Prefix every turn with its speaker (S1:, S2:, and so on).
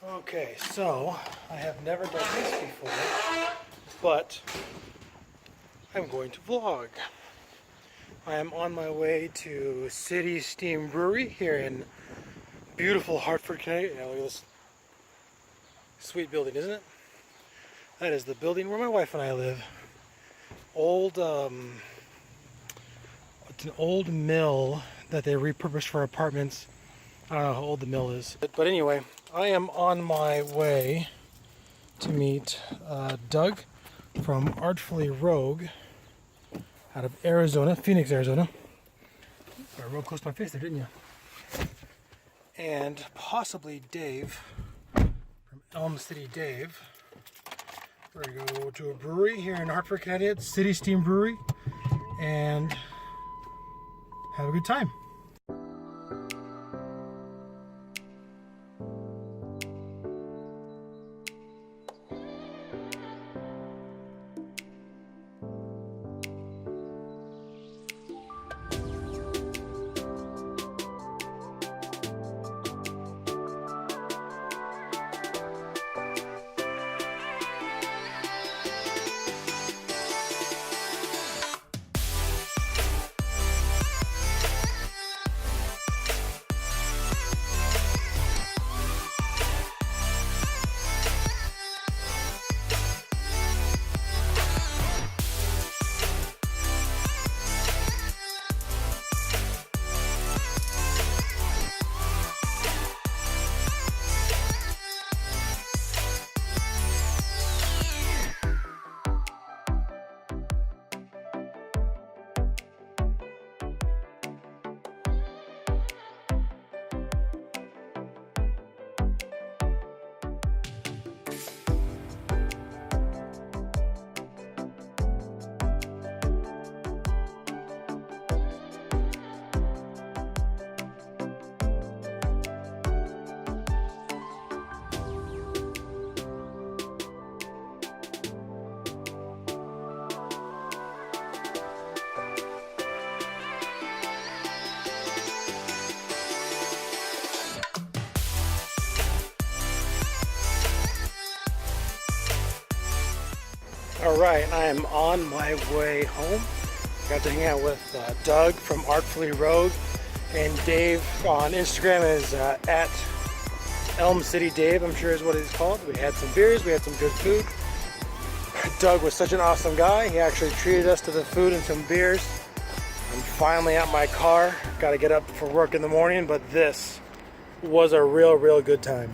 S1: Okay, so I have never done this before, but I'm going to vlog. I am on my way to City Steam Brewery here in beautiful Hartford, Connecticut. Now look at this sweet building, isn't it? That is the building where my wife and I live. It's an old mill that they repurposed for apartments. I don't know how old the mill is. But anyway, I am on my way to meet Doug from Artfully Rogue out of Arizona, Pheonix, Arizona. Got real close to my face there, didn't you? And possibly Dave from Elm City Dave. We're going to go to a brewery here in Hartford, Connecticut, City Steam Brewery, and have a good time. Alright, I am on my way home. Got to hang out with Doug from Artfully Rogue, and Dave on Instagram is at Elm City Dave, I'm sure is what he's called. We had some beers, we had some good food. Doug was such an awesome guy. He actually treated us to the food and some beers. I'm finally at my car. Got to get up for work in the morning, but this was a real good time.